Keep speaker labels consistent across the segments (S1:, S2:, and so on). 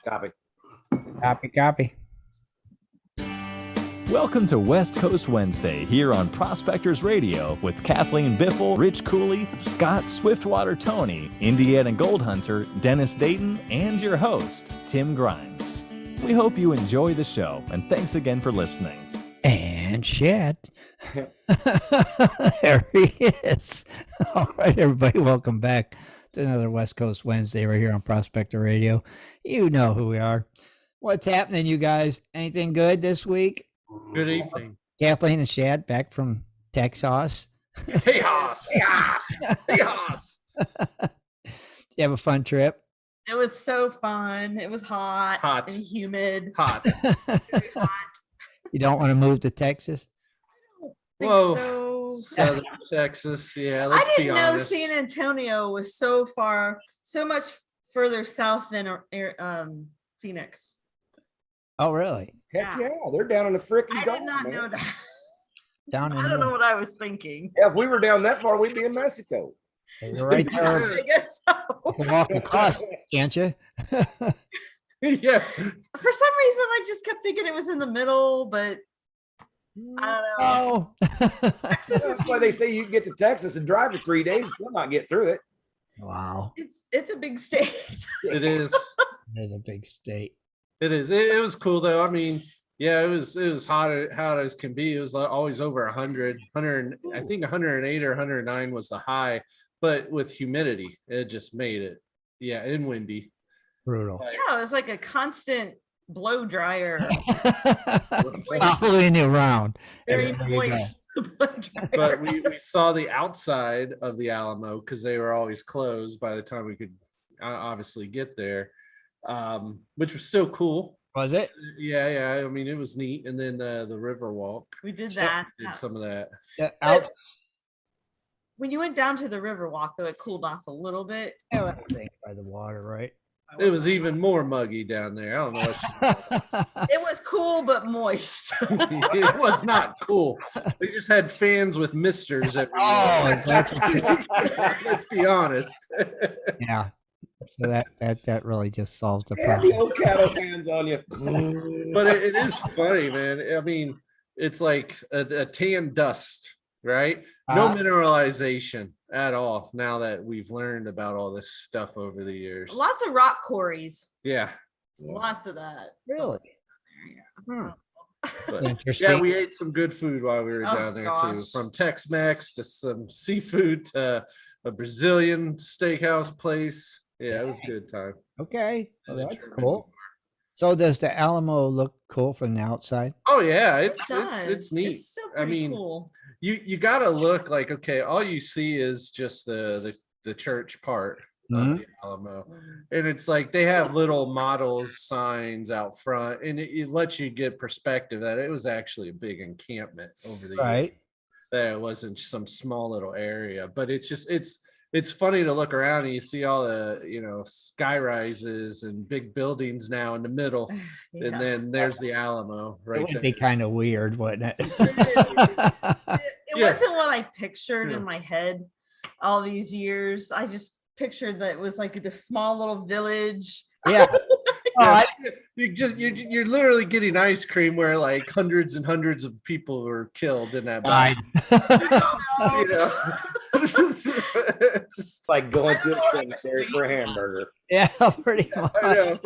S1: Copy.
S2: Copy.
S3: Welcome to West Coast Wednesday here on Prospectors Radio with Kathleen Biffle, Rich Cooley, Scott Swiftwater Tony, Indiana Gold Hunter, Dennis Dayton, and your host, Tim Grimes. We hope you enjoy the show, and thanks again for listening.
S2: And Shad. There he is. All right, everybody, welcome back to another West Coast Wednesday right here on Prospector Radio. You know who we are. What's happening, you guys? Anything good this week?
S4: Good evening.
S2: Kathleen and Shad back from Texas.
S1: Tejas. Tejas.
S2: You have a fun trip?
S5: It was so fun. It was hot and humid.
S4: Hot.
S5: Very hot.
S2: You don't want to move to Texas?
S4: Whoa.
S5: So
S4: Southern Texas. Yeah,
S5: I
S4: let's be
S5: didn't know
S4: honest.
S5: San Antonio was so much further south than Phoenix.
S2: Oh, really?
S1: Heck yeah, they're down in the frickin'
S5: I
S1: Gulf,
S5: did not
S1: man.
S5: know that.
S2: Down in
S5: I don't know what I was thinking.
S1: Yeah, if we were down that far, we'd be in Mexico.
S2: You're right there.
S5: I guess so.
S2: You can walk across, can't you?
S4: Yeah.
S5: For some reason, I just kept thinking it was in the middle, but I don't know.
S2: Oh.
S5: Texas is
S1: That's why they say you can get to Texas and drive for 3 days and still not get through it.
S2: Wow.
S5: It's a big state.
S4: It is.
S2: There's a big state.
S4: It is. It was cool though. I mean, yeah, it was hot as can be. It was always over 100, I think 108 or 109 was the high, but with humidity, it just made it. Yeah, and windy.
S2: Brutal.
S5: Yeah, it was like a constant blow dryer.
S2: Following you around.
S5: Very
S2: There you go.
S5: moist blow dryer.
S4: But we saw the outside of the Alamo because they were always closed by the time we could obviously get there, which was still cool.
S2: Was it?
S4: Yeah. I mean, it was neat. And then the river walk.
S5: We did that.
S4: Did some of that.
S2: Out.
S5: When you went down to the river walk, though, it cooled off a little bit.
S2: By the water, right?
S4: It was even more muggy down there. I don't know what
S5: It was cool but moist.
S4: it was not cool. They just had fans with misters everywhere.
S2: Oh, is that the
S4: Let's be honest.
S2: yeah. So that really just solves the
S1: Yeah, the
S2: problem.
S1: old cattle fans on you.
S4: But it is funny, man. I mean, it's like a tan dust, right? No mineralization at all now that we've learned about all this stuff over the years.
S5: Lots of rock quarries.
S4: Yeah.
S5: Lots of that.
S2: Really?
S5: Yeah.
S4: But,
S2: Interesting.
S4: yeah, we ate some good food while we were
S5: Oh,
S4: down there too.
S5: gosh.
S4: From Tex-Mex to some seafood to a Brazilian steakhouse place. Yeah, it was a good time.
S2: Okay. Well,
S4: And
S2: that's
S4: German.
S2: cool. So does the Alamo look cool from the outside?
S4: Oh yeah,
S5: It
S4: it's
S5: does.
S4: neat.
S5: It's still
S4: I
S5: pretty
S4: mean,
S5: cool.
S4: you gotta look like, okay, all you see is just the church part
S2: Mhm.
S4: of the Alamo, and it's like they have little models signs out front, and it lets you get perspective that it was actually a big encampment over the years,
S2: Right.
S4: that it wasn't some small little area. But it's just it's funny to look around and you see all the sky rises and big buildings now in the middle,
S5: Yeah.
S4: and then there's the Alamo
S2: It
S4: right
S2: would
S4: there.
S2: be kind of weird, wouldn't it?
S5: It
S4: Yeah.
S5: wasn't what I pictured
S4: Yeah.
S5: in my head all these years. I just pictured that it was like this small little village.
S2: Yeah. Oh, I-
S4: You're literally getting ice cream where like hundreds and hundreds of people were killed in that battle. You know,
S1: It's
S4: just
S1: like going to a cemetery for a hamburger.
S2: yeah, pretty much.
S4: I know.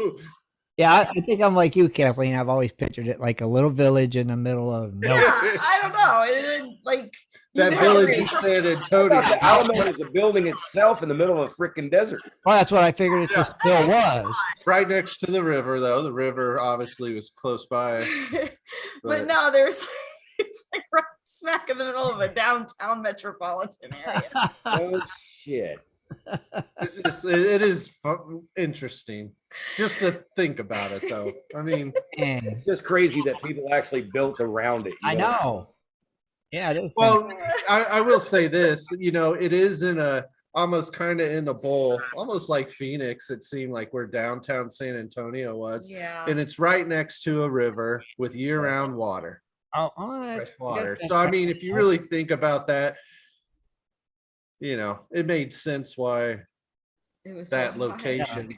S2: Yeah, I think I'm like you, Kathleen. I've always pictured it like a little village in the middle of
S5: Yeah,
S2: nowhere.
S5: I don't know. It didn't like you
S4: That
S5: know,
S4: village in San Antonio.
S1: The Alamo is a building itself in the middle of a freaking desert.
S2: Well, that's what I figured it just still was.
S4: Right next to the river, though. The river obviously was close by.
S5: but no, there's it's like right smack in the middle of a downtown metropolitan area.
S1: Oh shit.
S4: It is interesting just to think about it, though. I mean,
S2: Man,
S1: It's just crazy that people actually built around it. you
S2: I know. Yeah, it is.
S4: well, I will say this, it is in a almost kind of in a bowl, almost like Phoenix. It seemed like where downtown San Antonio was,
S5: Yeah.
S4: and it's right next to a river with year-round water,
S2: That's
S4: fresh water.
S2: that's-
S4: So I mean, if you really think about that, it made sense why
S5: It was
S4: that
S5: so high.
S4: location.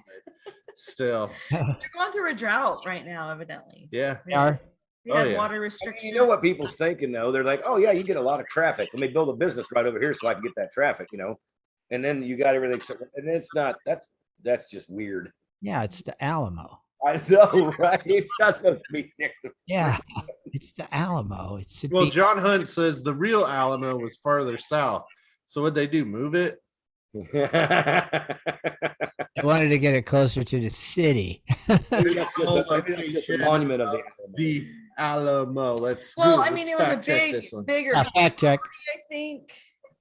S4: Still,
S5: They're going through a drought right now, evidently.
S4: yeah.
S2: They are.
S5: They
S4: Oh,
S5: had
S4: yeah.
S5: water
S1: I mean,
S5: restrictions.
S1: you know what people's thinking though? They're like, oh yeah, you get a lot of traffic. Let me build a business right over here so I can get that traffic, and then you got everything. And it's not. That's just weird.
S2: Yeah, it's the Alamo.
S1: I know, right? It's not supposed to be next to.
S2: Yeah, it's the Alamo. It should
S4: Well,
S2: be.
S4: John Hunt says the real Alamo was farther south. So what'd they do? Move it?
S2: They wanted to get it closer to the city.
S1: Maybe that's just a monument of
S4: The Alamo.
S5: Well, I mean, it was a bigger
S2: Fact check.
S5: I think,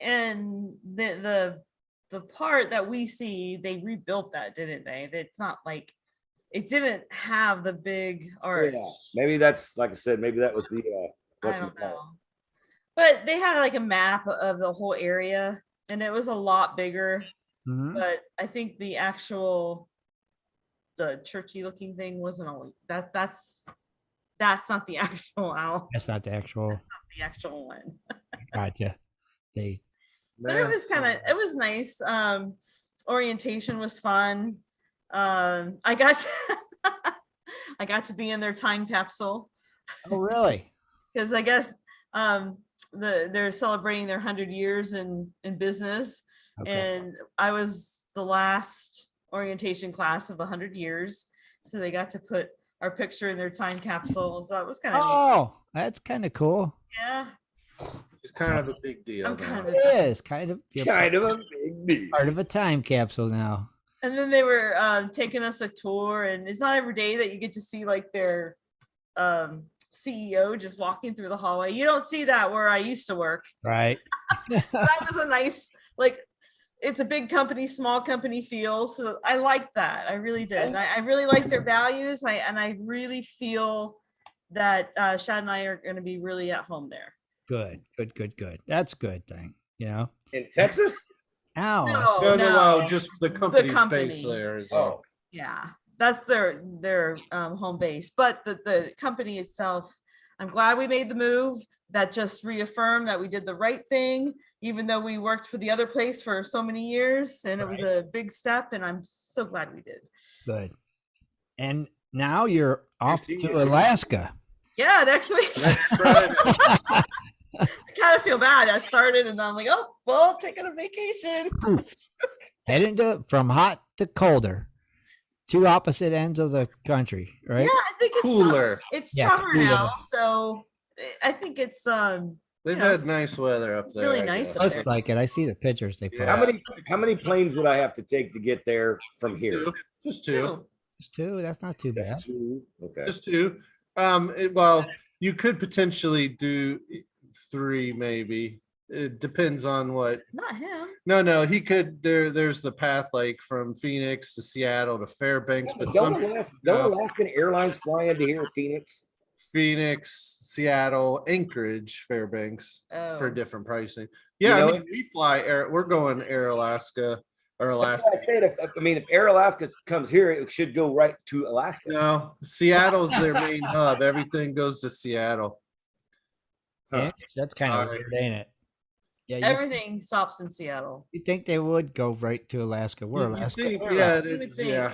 S5: and the part that we see, they rebuilt that, didn't they? It's not like it didn't have the big arch.
S1: Yeah, maybe that's like I said. Maybe that was the.
S5: I don't know, but they had like a map of the whole area, and it was a lot bigger.
S2: Mhm.
S5: But I think the churchy looking thing wasn't only that's not the actual owl.
S2: That's not the actual.
S5: The actual one.
S2: Gotcha. They.
S5: But it was nice. Orientation was fun. I got to be in their time capsule
S2: Oh, really?
S5: because I guess they're celebrating their 100 years in business.
S2: Okay.
S5: And I was the last orientation class of the 100 years. So they got to put our picture in their time capsule. So it was kind of neat.
S2: Oh, that's kind of cool.
S5: Yeah.
S4: It's kind of a big deal.
S5: I'm
S4: though.
S5: kind of
S2: It is kind of
S1: Kind of a big deal.
S2: part of a time capsule now.
S5: And then they were taking us a tour, and it's not every day that you get to see like their CEO just walking through the hallway. You don't see that where I used to work.
S2: Right.
S5: So that was a nice, like, it's a big company, small company feel. So I liked that. I really did. And I really like their values. I really feel that Shad and I are going to be really at home there.
S2: Good. That's a good thing.
S1: In Texas?
S2: Ow.
S4: No, just the company's
S5: company.
S4: base there is
S1: Oh,
S4: all.
S5: Yeah, that's their home base. But the company itself, I'm glad we made the move. That just reaffirmed that we did the right thing, even though we worked for the other place for so many years, and it was a big step, and I'm so glad we did.
S2: Good. And now you're off
S1: Christine,
S2: to
S1: you're-
S2: Alaska.
S5: Yeah, next week.
S4: Next Friday.
S5: I kind of feel bad. I started and I'm like, oh, well, taking a vacation.
S2: Heading from hot to colder. Two opposite ends of the country, right?
S5: Yeah, I think it's
S4: Cooler.
S5: It's
S2: Yeah,
S5: summer
S2: cooler.
S5: now, so I think it's
S4: They've
S5: Yeah,
S4: had nice weather up there.
S5: really
S4: I
S5: nice
S4: guess.
S5: up
S2: Looks
S5: there.
S2: like it. I see the pictures they put.
S4: Yeah.
S1: How many planes would I have to take to get there from here?
S4: Two. Just two.
S2: Just two. That's not too bad.
S1: That's two. Okay.
S4: Just two. Well, you could potentially do three, maybe. It depends on what.
S5: Not him.
S4: No, he could. There's the path like from Phoenix to Seattle to Fairbanks, but
S1: Don't
S4: some
S1: Alaskan Airlines fly into here, Phoenix?
S4: Phoenix, Seattle, Anchorage, Fairbanks for
S5: Oh.
S4: different pricing. Yeah,
S1: You know
S4: I mean, we fly air. We're going Air Alaska or
S1: That's
S4: Alaska.
S1: why I said if Air Alaska comes here, it should go right to Alaska.
S4: No, Seattle's their main hub. Everything goes to Seattle.
S2: Yeah, that's kind of
S4: Alright.
S2: weird, ain't it? Yeah,
S5: Everything stops in Seattle.
S2: you think they would go right to Alaska? We're
S4: You
S2: Alaska.
S4: think,
S5: We're
S4: yeah,
S5: Alaska. You would
S4: it's,
S5: think.
S4: yeah.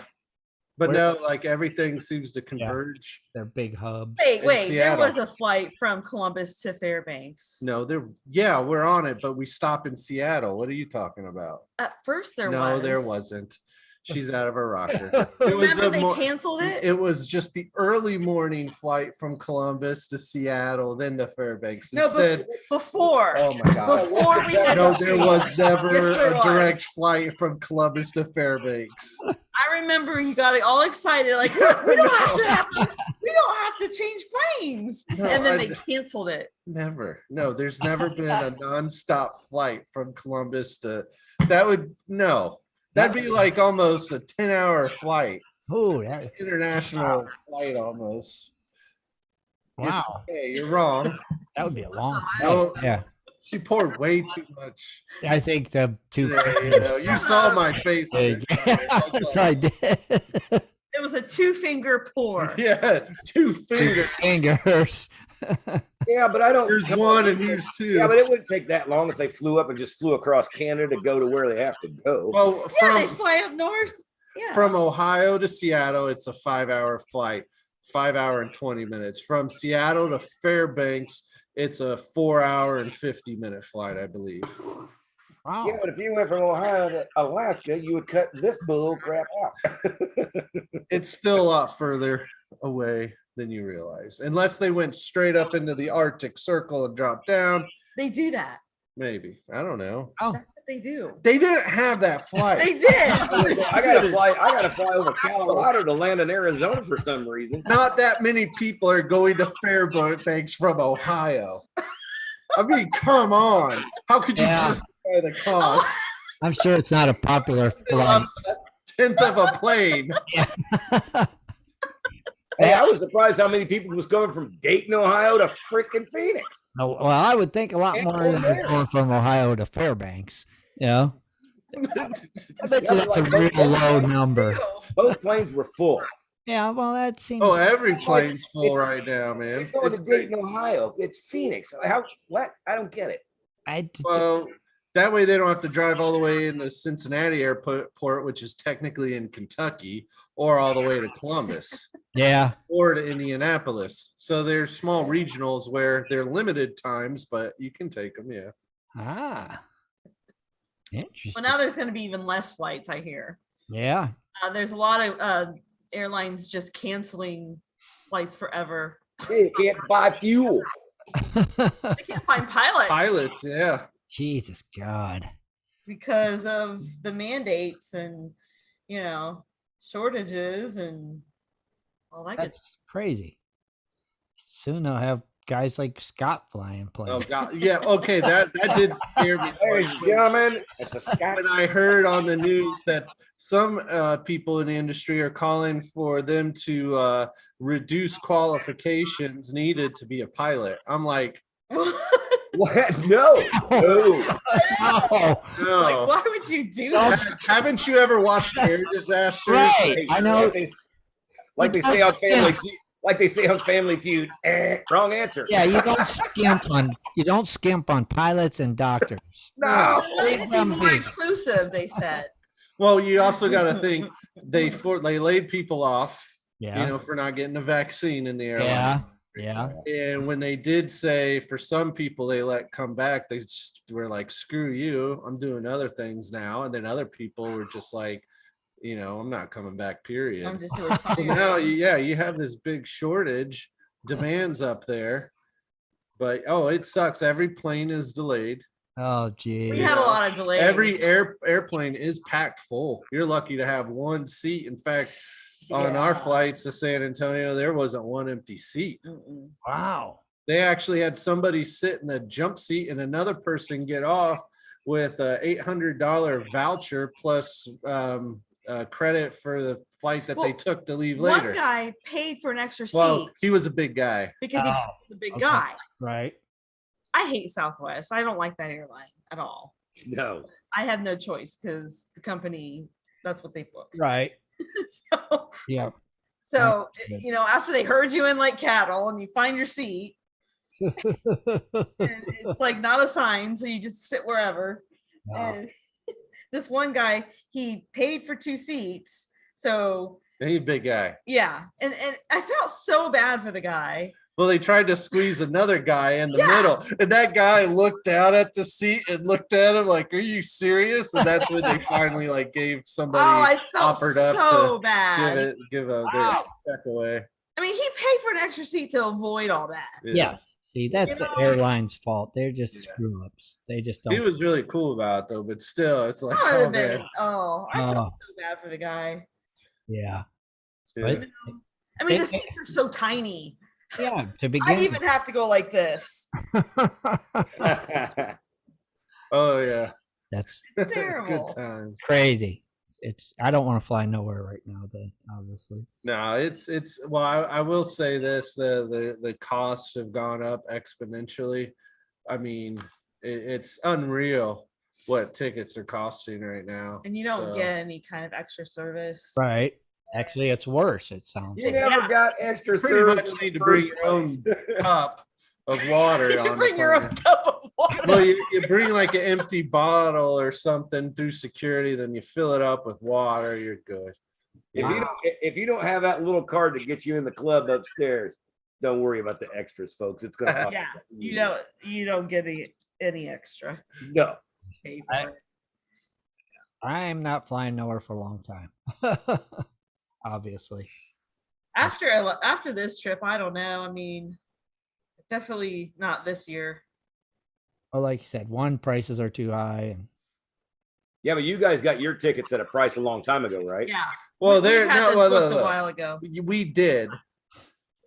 S4: But
S2: Where-
S4: no, like everything seems to converge.
S2: They're big hubs.
S5: Wait,
S4: In
S5: there
S4: Seattle.
S5: was a flight from Columbus to Fairbanks.
S4: No, we're on it, but we stop in Seattle. What are you talking about?
S5: At first there
S4: No,
S5: was.
S4: there wasn't. She's out of her rocker. It was
S5: Remember
S4: a
S5: they canceled it?
S4: It was just the early morning flight from Columbus to Seattle, then to Fairbanks.
S5: No,
S4: Instead,
S5: before.
S4: oh my god.
S5: Before we had
S4: No,
S5: to
S4: there
S5: change.
S4: was never
S5: Yes, there
S4: a direct
S5: was.
S4: flight from Columbus to Fairbanks.
S5: I remember you got all excited, like we don't have to change planes.
S4: No,
S5: And then
S4: I-
S5: they canceled it.
S4: Never. No, there's never been a nonstop flight from Columbus to that'd be like almost a 10-hour flight,
S2: Oh, that,
S4: international flight almost.
S2: wow.
S4: Hey, you're wrong.
S2: That would be a long flight.
S4: No,
S2: Yeah.
S4: she poured way too much.
S2: I think the two.
S4: You saw my face.
S2: Big. Yes, I did.
S5: It was a 2-finger pour.
S4: Yeah, 2 fingers.
S2: Fingers.
S1: Yeah, but I don't.
S4: Here's one and here's two.
S1: Yeah, but it wouldn't take that long if they flew up and just flew across Canada to go to where they have to go.
S4: Well,
S5: Yeah, they
S4: from
S5: fly up north. Yeah.
S4: From Ohio to Seattle, it's a 5-hour flight, 5 hour and 20 minutes. From Seattle to Fairbanks, it's a 4 hour and 50-minute flight, I believe.
S2: Wow.
S1: Yeah, but if you went from Ohio to Alaska, you would cut this bull crap out.
S4: It's still a lot further away than you realize, unless they went straight up into the Arctic Circle and dropped down.
S5: They do that.
S4: Maybe, I don't know.
S2: Oh,
S5: That's what they do.
S4: They didn't have that flight.
S5: They did.
S1: I gotta fly over Colorado to land in Arizona for some reason.
S4: Not that many people are going to Fairbanks from Ohio. I mean, come on. How could you
S2: Yeah.
S4: justify the cost?
S2: I'm sure it's not a popular flight.
S4: A tenth of a plane.
S1: Hey, I was surprised how many people was going from Dayton, Ohio to freaking Phoenix.
S2: Oh, well, I would think a lot
S1: Can't
S2: more
S1: go
S2: than
S1: there.
S2: going from Ohio to Fairbanks. You know, I bet
S1: Yeah,
S2: you that's a
S1: like,
S2: real low number.
S1: Both planes were full.
S2: Yeah, well, that seems.
S4: Oh, every plane's full
S1: It's-
S4: right now, man.
S1: You're going
S4: It's
S1: to Dayton, Ohio. It's Phoenix. How? What? I don't get it.
S4: well, that way they don't have to drive all the way into Cincinnati Airport, which is technically in Kentucky, or all the way to Columbus
S2: yeah.
S4: or to Indianapolis. So there's small regionals where they're limited times, but you can take them. Yeah.
S2: Ah.
S5: Well,
S2: Interesting.
S5: now there's going to be even less flights, I hear.
S2: Yeah.
S5: There's a lot of airlines just canceling flights forever.
S1: Hey, you can't buy fuel.
S5: They can't find pilots.
S4: Pilots. Yeah.
S2: Jesus God.
S5: Because of the mandates and, shortages and all that good
S2: That's crazy. Soon they'll have guys like Scott flying
S4: Oh
S2: planes.
S4: God. Yeah. Okay. That did scare me.
S1: Ladies and gentlemen, it's a Scott.
S4: When I heard on the news that some people in the industry are calling for them to reduce qualifications needed to be a pilot, I'm like,
S1: What? No. No.
S2: Oh,
S4: no.
S5: Like, why would you do
S2: No.
S5: that?
S4: Haven't you ever watched air disasters?
S2: Right. I know.
S1: Like they say on Family Feud. Like they say on Family Feud. Wrong answer.
S2: yeah, you don't skimp on pilots and doctors.
S1: No.
S2: Leave
S5: It's
S2: them
S5: more
S2: be.
S5: inclusive, they said.
S4: Well, you also got to think they laid people off,
S2: Yeah.
S4: for not getting a vaccine in the airline.
S2: Yeah. Yeah.
S4: And when they did say for some people they let come back, they just were like, screw you, I'm doing other things now. And then other people were just like, I'm not coming back, period.
S5: I'm just doing
S4: So now, you have this big shortage, demands up there. But, it sucks. Every plane is delayed.
S2: Oh,
S5: we
S2: gee.
S5: had a lot of delays.
S4: Every airplane is packed full. You're lucky to have one seat. In fact, on our
S5: Yeah.
S4: flights to San Antonio, there wasn't one empty seat.
S5: Mm-mm.
S2: Wow.
S4: They actually had somebody sit in the jump seat and another person get off with a $800 voucher plus credit for the flight that they
S5: Well,
S4: took to leave
S5: One
S4: later.
S5: guy paid for an extra seat
S4: Well, he was a big guy.
S5: because he
S2: Oh,
S5: was a big
S2: okay.
S5: guy.
S2: Right.
S5: I hate Southwest. I don't like that airline at all.
S1: No.
S5: I have no choice because the company, that's what they book.
S2: Right.
S5: so,
S2: Yeah.
S5: so
S2: Good.
S5: after they herd you in like cattle and you find your seat, and it's like not assigned, so you just sit wherever.
S2: No.
S5: And this one guy, he paid for 2 seats. So
S4: He's a big guy.
S5: yeah. And I felt so bad for the guy.
S4: Well, they tried to squeeze another guy in the
S5: Yeah.
S4: middle, and that guy looked down at the seat and looked at him like, "Are you serious?" And that's when they finally gave
S5: Oh,
S4: somebody
S5: I felt
S4: offered up
S5: so
S4: to
S5: bad.
S4: give their
S2: Wow.
S4: check away.
S5: I mean, he paid for an extra seat to avoid all that.
S4: Yeah.
S2: Yes. See, that's
S5: You
S2: the
S5: know-
S2: airline's fault. They're just
S4: Yeah.
S2: screw ups. They just
S4: He
S2: don't.
S4: was really cool about it though, but still, it's like,
S5: I would
S4: oh
S5: have been,
S4: man.
S5: I felt
S2: Oh.
S5: so bad for the guy.
S2: Yeah.
S4: Yeah.
S2: But,
S5: I mean, the
S2: It-
S5: seats are so tiny.
S2: yeah. To begin.
S5: I even have to go like this.
S4: Oh yeah,
S2: That's
S4: good
S5: Terrible.
S4: times.
S2: crazy. It's. I don't want to fly nowhere right now. Then, obviously.
S4: No, it's well, I will say this: the costs have gone up exponentially. I mean, it's unreal what tickets are costing right now.
S5: And you don't
S4: So,
S5: get any kind of extra service.
S2: Right. Actually, it's worse. It sounds.
S1: You
S2: Like.
S1: never
S5: Yeah.
S1: got extra
S4: pretty
S1: service.
S4: much need to bring your own cup of water
S5: You
S4: on the
S5: bring your own
S4: plane.
S5: cup of water.
S4: Well, you bring like an empty bottle or something through security, then you fill it up with water. You're good.
S1: If you don't have that little card to get you in the club upstairs, don't worry about the extras, folks. It's gonna
S5: Yeah, you don't get any extra.
S1: no.
S5: Pay for it.
S2: I'm not flying nowhere for a long time. Obviously.
S5: After this trip, I don't know. I mean, definitely not this year.
S2: Well, like you said, one, prices are too high, and
S1: Yeah, but you guys got your tickets at a price a long time ago, right?
S5: Yeah.
S4: Well,
S5: We
S4: there
S5: had
S4: no,
S5: this
S4: well,
S5: booked
S4: look,
S5: a while ago.
S4: we did,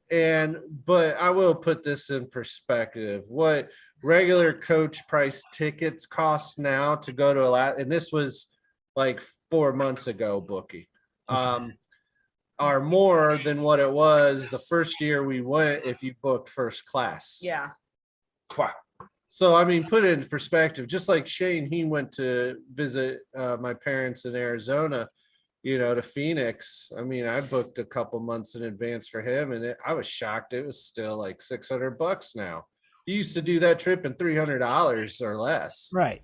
S4: but I will put this in perspective. What regular coach price tickets cost now to go to and this was like 4 months ago booking, are more than what it was the first year we went if you booked first class.
S5: Yeah.
S1: Wow.
S4: So, I mean, put it in perspective, just like Shane, he went to visit my parents in Arizona, to Phoenix. I mean, I booked a couple months in advance for him, and I was shocked. It was still like $600 now. You used to do that trip in $300 or less.
S2: right.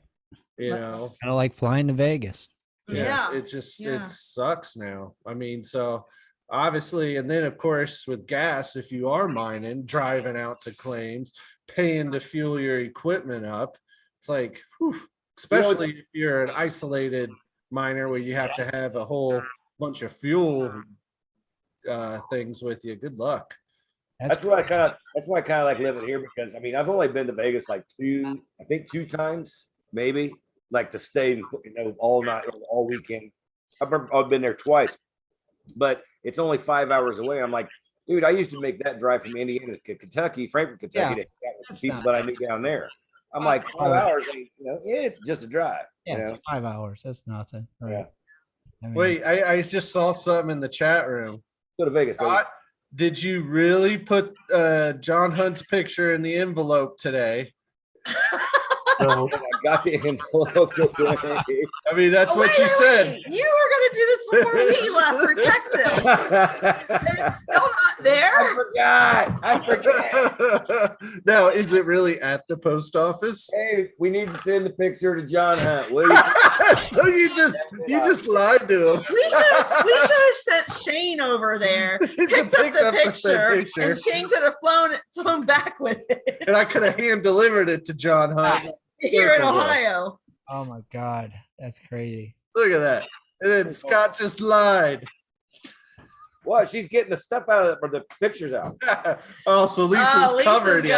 S4: Kind
S2: of like flying to Vegas.
S5: Yeah.
S4: It just,
S5: Yeah.
S4: it sucks now. I mean, so obviously, and then of course with gas, if you are mining, driving out to claims, paying to fuel your equipment up, it's like, whew, especially if you're an isolated miner where you have to have a whole bunch of fuel things with you. Good luck.
S1: That's why I kind of like living here, because I mean, I've only been to Vegas like two times, maybe, like to stay, all night, all weekend. I've been there twice, but it's only 5 hours away. I'm like, dude, I used to make that drive from Indiana to Kentucky, Frankfort, Kentucky, to hang out with some people that I knew down there. I'm like, 5 hours, it's just a drive.
S2: Yeah, 5 hours. That's nothing. Right.
S1: Yeah.
S2: I mean,
S4: Wait, I just saw something in the chat room.
S1: Go to Vegas.
S4: Scott, did you really put John Hunt's picture in the envelope today?
S1: I got the envelope today.
S4: I mean, that's what you said.
S5: You were going to do this before we left for Texas. And it's still not there.
S1: I forgot.
S4: Now, is it really at the post office?
S1: Hey, we need to send the picture to John Hunt. Will you?
S4: So you just lied to him.
S5: We should have sent Shane over there, picked up the picture, and Shane could have flown back with it.
S4: And I could have hand delivered it to John Hunt
S5: here in Ohio.
S2: oh my God, that's crazy.
S4: Look at that. And then Scott just lied.
S1: What? She's getting the stuff out of the pictures out.
S4: Oh, so Lisa's covered you.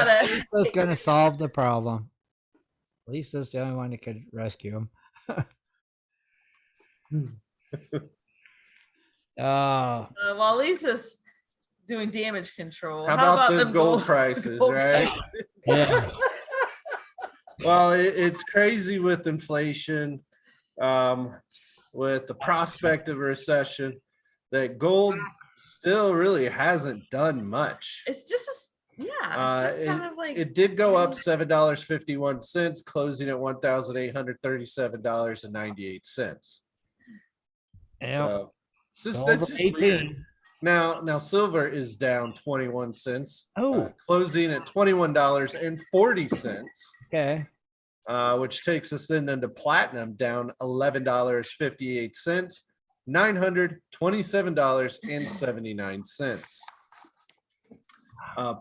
S2: Lisa's gonna solve the problem. Lisa's the only one that could rescue him.
S5: While Lisa's doing damage control,
S4: How about
S5: them
S4: the gold prices, right?
S5: prices?
S2: Yeah.
S4: Well, it's crazy with inflation, with the prospect of a recession, that gold still really hasn't done much.
S5: It's just kind of like
S4: it did go up $7.51, closing at $1,837.98.
S2: Yeah.
S4: So that's just weird. Now silver is down 21 cents. Closing at $21.40.
S2: Okay.
S4: Which takes us then into platinum down $11.58, $927.79.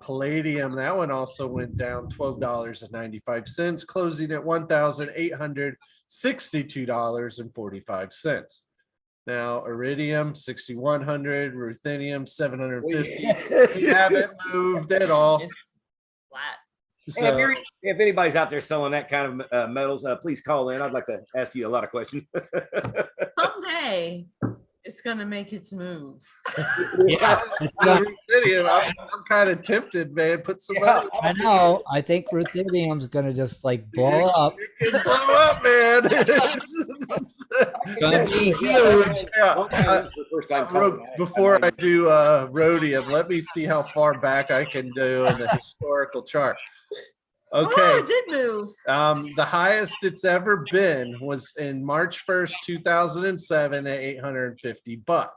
S4: Palladium, that one also went down $12.95, closing at $1,862.45. Now iridium 6,100, ruthenium 750. We haven't moved at all.
S5: it's flat.
S1: Hey, if anybody's out there selling that kind of metals, please call in. I'd like to ask you a lot of questions.
S5: Someday it's gonna make its move.
S2: Yeah.
S4: Ruthenium, I'm kind of tempted, man. Put some money.
S2: I know. I think ruthenium's gonna just like blow up.
S4: It can blow up, man.
S2: It's gonna be huge.
S4: Before I do rhodium, let me see how far back I can do in the historical chart. Okay.
S5: Oh, it did move.
S4: The highest it's ever been was in March 1st, 2007 at $850.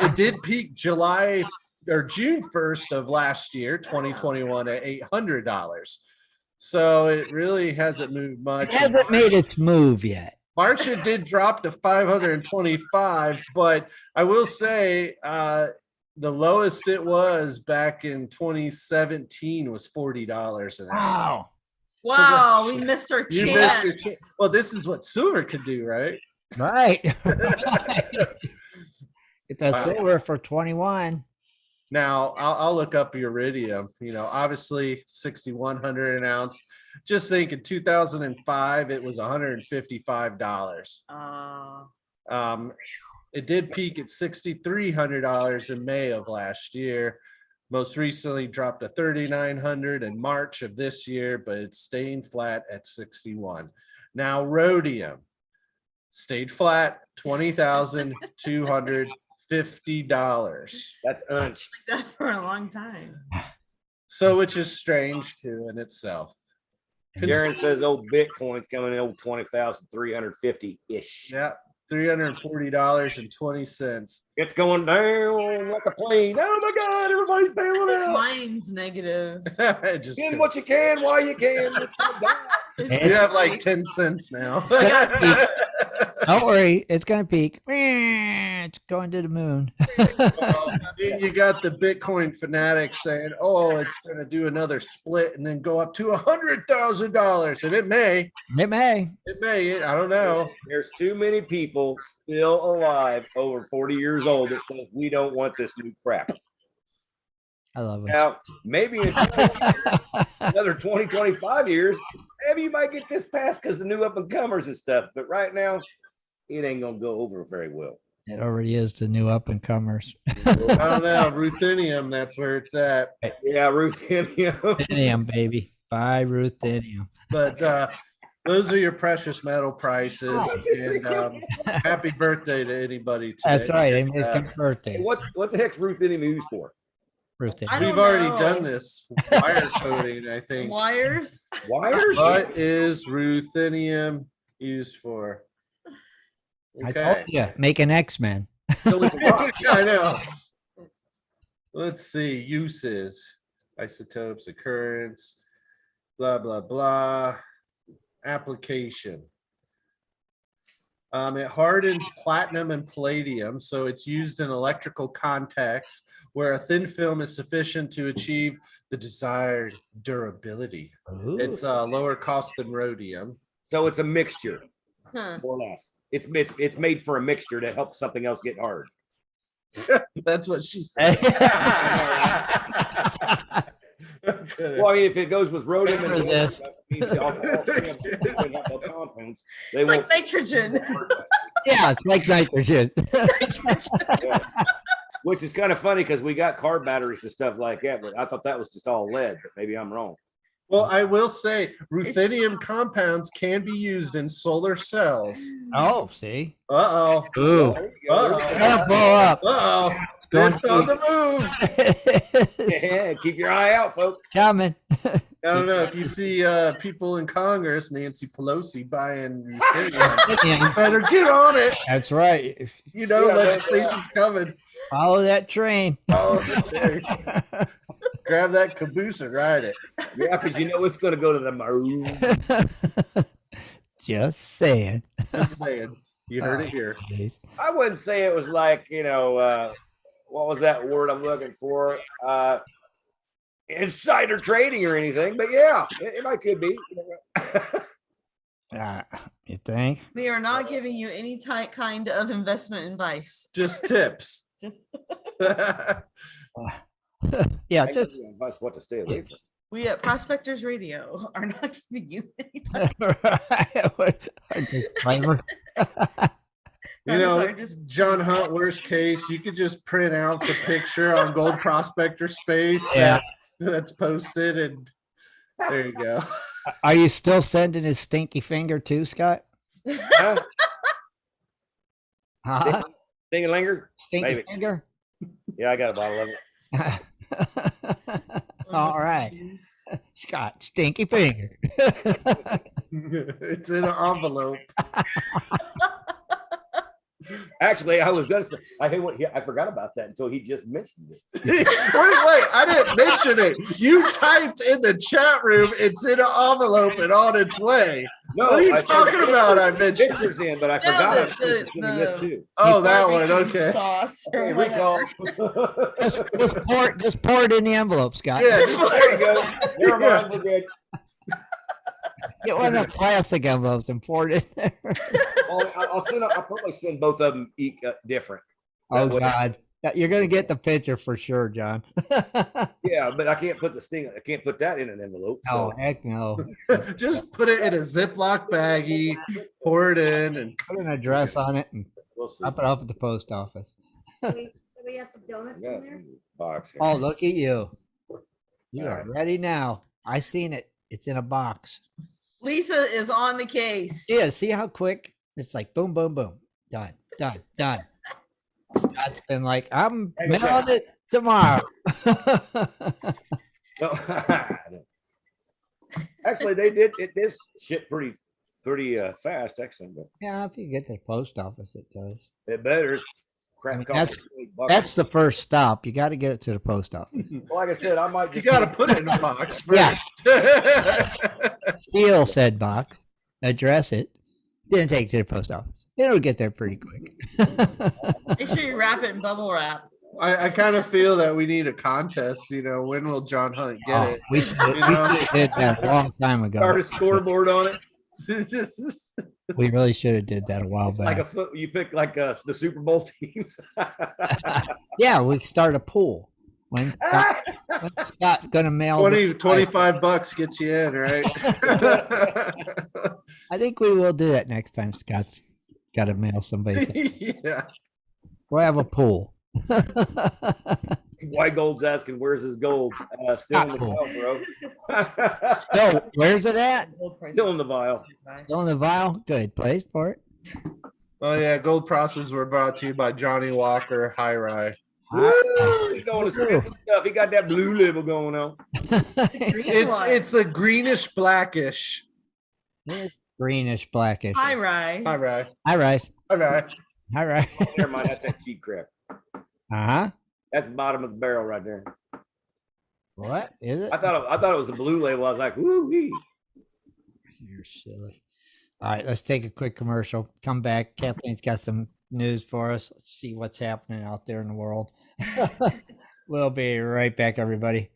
S4: It did peak July or June 1st of last year, 2021 at $800. So it really hasn't moved much.
S2: It hasn't made its move yet.
S4: March it did drop to 525, but I will say the lowest it was back in 2017 was $40 an ounce.
S2: Wow.
S5: Wow, we missed our
S4: You
S5: chance.
S4: missed your chance. Well, this is what silver could do, right?
S2: Right. Get that
S4: Wow.
S2: silver for 21.
S4: Now I'll look up iridium. Obviously 6,100 an ounce. Just think in 2005 it was $155. It did peak at $6,300 in May of last year. Most recently dropped to $3,900 in March of this year, but it's staying flat at 61. Now rhodium stayed flat, $20,250.
S1: That's unch.
S5: That for a long time.
S4: So, which is strange too in itself.
S1: Darren says old Bitcoin's coming in old 20,350 ish.
S4: Yeah, $340.20.
S1: It's going down like a plane. Oh my God, everybody's bailing out.
S5: Mine's negative.
S4: It just
S1: Get what you can while you can. It's gonna die.
S4: you have like 10 cents now.
S2: Don't worry, it's gonna peak. It's going to the moon.
S4: You got the Bitcoin fanatics saying, "Oh, it's going to do another split and then go up to $100,000," and it may.
S2: It may.
S4: It may. I don't know.
S1: There's too many people still alive over 40 years old that says we don't want this new crap.
S2: I love it.
S1: Now, maybe in another 20, 25 years, maybe you might get this passed because the new up and comers and stuff. But right now, it ain't gonna go over very well.
S2: It already is the new up and comers.
S4: I don't know. Ruthenium, that's where it's at.
S1: Yeah, ruthenium.
S2: Ruthenium, baby. Buy ruthenium.
S4: But those are your precious metal prices. And happy birthday to anybody today.
S2: That's right. It's birthday.
S1: What the heck's ruthenium used for?
S2: Ruthenium.
S5: I don't
S4: We've already
S5: know.
S4: done this wire coding, I think.
S5: Wires.
S1: Wires?
S4: What is ruthenium used for?
S2: I told you, make an X-Men.
S1: So it's
S4: I know. Let's see. Uses, isotopes, occurrence, blah, blah, blah. Application. It hardens platinum and palladium, so it's used in electrical contacts where a thin film is sufficient to achieve the desired durability.
S2: Ooh.
S4: It's lower cost than rhodium.
S1: So it's a mixture,
S5: Huh.
S1: more or less. It's made for a mixture to help something else get hard.
S4: That's what she said.
S1: Well, I mean, if it goes with rhodium and
S2: Remember this.
S1: that means all three of them have no compounds, they
S5: It's
S1: won't.
S5: like nitrogen.
S2: Yeah, it's like nitrogen.
S1: Yeah. Which is kind of funny because we got car batteries and stuff like that, but I thought that was just all lead, but maybe I'm wrong.
S4: Well, I will say ruthenium compounds can be used in solar cells.
S2: Oh, see?
S4: Uh-oh.
S2: Ooh.
S1: There you go.
S4: Uh-oh.
S2: It's gonna blow up.
S4: Uh-oh.
S2: going
S4: It's on the move.
S1: Yeah, keep your eye out, folks.
S2: Coming.
S4: I don't know if you see people in Congress, Nancy Pelosi buying ruthenium, better get on it.
S2: That's right.
S4: You know,
S1: Yeah,
S4: legislation's coming.
S2: Follow that train.
S4: Oh, that's right. Grab that caboose and ride it.
S1: Yeah, because you know it's going to go to the moon.
S2: Just saying.
S4: Just saying. You heard it here.
S2: Jeez.
S1: I wouldn't say it was like, what was that word I'm looking for? Insider trading or anything, but yeah, it might could be.
S2: You think?
S5: We are not giving you any kind of investment advice.
S4: Just tips.
S2: Yeah,
S1: I can
S2: just
S1: give you advice what to stay away from.
S5: We at Prospectors Radio are not giving you any type.
S2: disclaimer.
S4: You know, John Hunt, worst case, you could just print out the picture on Gold Prospector Space
S2: Yeah.
S4: that's posted, and there you go.
S2: Are you still sending his stinky finger too, Scott?
S1: Huh?
S2: Huh?
S1: Ding-a-linger?
S2: Stinky
S1: Maybe.
S2: finger?
S1: Yeah, I got a bottle of it.
S2: All right. Scott, stinky finger.
S4: It's in an envelope.
S1: Actually, I was gonna say I forgot about that until he just mentioned it.
S4: Wait, I didn't mention it. You typed in the chat room, it's in an envelope and on its way.
S1: No,
S4: What are you
S1: I sent
S4: talking
S1: the
S4: about? I
S1: pictures-
S4: mentioned.
S1: pictures in, but I
S5: No,
S1: forgot I
S5: the-
S1: was supposed to send you this
S5: the-
S1: too.
S4: Oh, that one.
S5: Barbecue
S4: Okay.
S5: Sauce or
S1: Okay,
S5: whatever.
S1: recall.
S2: Just pour it in the envelope, Scott.
S4: Yeah.
S1: There you go. Never
S4: Yeah.
S1: mind, we're good.
S2: Get one of the plastic envelopes and pour it in there.
S1: I'll probably send both of them different.
S2: Oh
S1: That way-
S2: God, you're gonna get the picture for sure, John.
S1: Yeah, but I can't put I can't put that in an envelope.
S2: Oh
S1: So.
S2: heck no!
S4: Just put it in a Ziploc baggie, pour it in, and
S2: Put an address on it and
S1: We'll see.
S2: drop it off at the post office.
S6: We had some donuts
S1: Yeah,
S6: in there.
S1: box here.
S2: Oh, look at you! You
S1: All
S2: are
S1: right.
S2: ready now. I seen it. It's in a box.
S5: Lisa is on the case.
S2: Yeah, see how quick? It's like boom, boom, boom. Done, done, done. Scott's been like, I'm
S1: Hang it
S2: mailing it tomorrow.
S1: No. Actually, they did it. This shit pretty fast. Actually, but
S2: Yeah, if you get to the post office, it does.
S1: it better. It's crap.
S2: I mean,
S1: costs $8.
S2: That's the first stop. You got to get it to the post office.
S1: Well, like I said, I might
S4: you
S1: just
S4: got to put it in a box
S2: Yeah.
S4: first.
S2: Steal said box, address it, then take it to the post office. It'll get there pretty quick.
S5: Make sure you wrap it in bubble wrap.
S4: I kind of feel that we need a contest. When will John Hunt get
S2: Oh,
S4: it?
S2: we should
S4: You know?
S2: have did that a long time ago.
S1: start a scoreboard on it.
S4: This is-
S2: We really should have did that a while
S1: It's
S2: back.
S1: like a foot. You pick like the Super Bowl teams.
S2: Yeah, we start a pool. When's Scott gonna mail?
S4: 25 bucks gets you in, right?
S2: I think we will do that next time. Scott's got to mail somebody.
S4: Yeah.
S2: We'll have a pool.
S1: White Gold's asking, "Where's his gold?" Still in the
S2: Cool.
S1: vial, bro.
S2: So where's it at?
S1: Still in the vial.
S2: Still in the vial. Good place for it.
S4: Oh yeah, gold process were brought to you by Johnny Walker High Rye.
S1: Woo! He's going to spit the stuff. He got that blue label going on.
S4: It's a greenish blackish
S2: Greenish blackish.
S5: Hi, Rye.
S4: High Rye.
S2: Hi, Rice.
S4: High Rye.
S2: Hi, Rice.
S1: Never mind, that's that cheap crap.
S2: Uh-huh.
S1: That's the bottom of the barrel right there.
S2: What is it?
S1: I thought it was the blue label. I was like, woo wee.
S2: You're silly. All right, let's take a quick commercial. Come back. Kathleen's got some news for us. Let's see what's happening out there in the world. We'll be right back, everybody.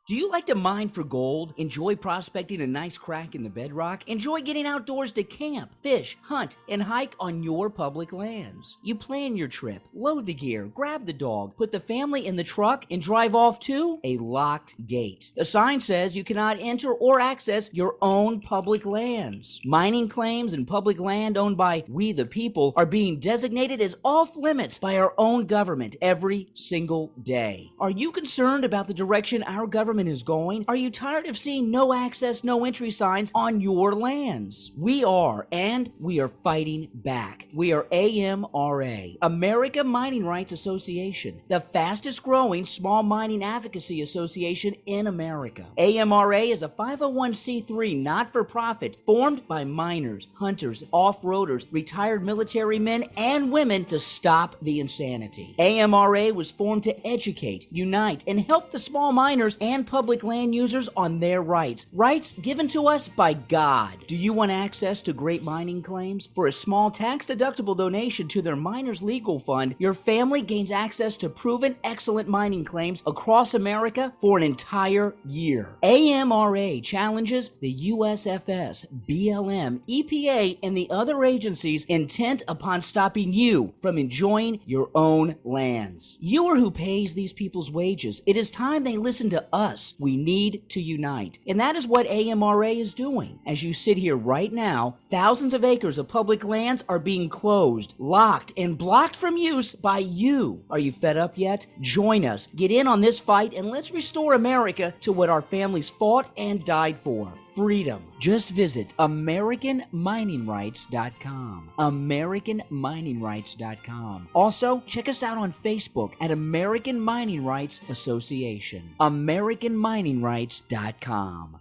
S7: Do you like to mine for gold? Enjoy prospecting a nice crack in the bedrock? Enjoy getting outdoors to camp, fish, hunt, and hike on your public lands? You plan your trip, load the gear, grab the dog, put the family in the truck, and drive off to a locked gate. A sign says you cannot enter or access your own public lands. Mining claims and public land owned by we the people are being designated as off limits by our own government every single day. Are you concerned about the direction our government is going? Are you tired of seeing no access, no entry signs on your lands? We are, and we are fighting back. We are AMRA, America Mining Rights Association, the fastest growing small mining advocacy association in America. AMRA is a 501c3 not-for-profit formed by miners, hunters, off-roaders, retired military men and women to stop the insanity. AMRA was formed to educate, unite, and help the small miners and public land users on their rights given to us by God. Do you want access to great mining claims? For a small tax-deductible donation to their miners' legal fund, your family gains access to proven excellent mining claims across America for an entire year. AMRA challenges the USFS, BLM, EPA, and the other agencies intent upon stopping you from enjoying your own lands. You are who pays these people's wages. It is time they listen to us. We need to unite. And that is what AMRA is doing. As you sit here right now, thousands of acres of public lands are being closed, locked, and blocked from use by you. Are you fed up yet? Join us. Get in on this fight and let's restore America to what our families fought and died for. Freedom. Just visit AmericanMiningRights.com. AmericanMiningRights.com. Also, check us out on Facebook at American Mining Rights Association. AmericanMiningRights.com.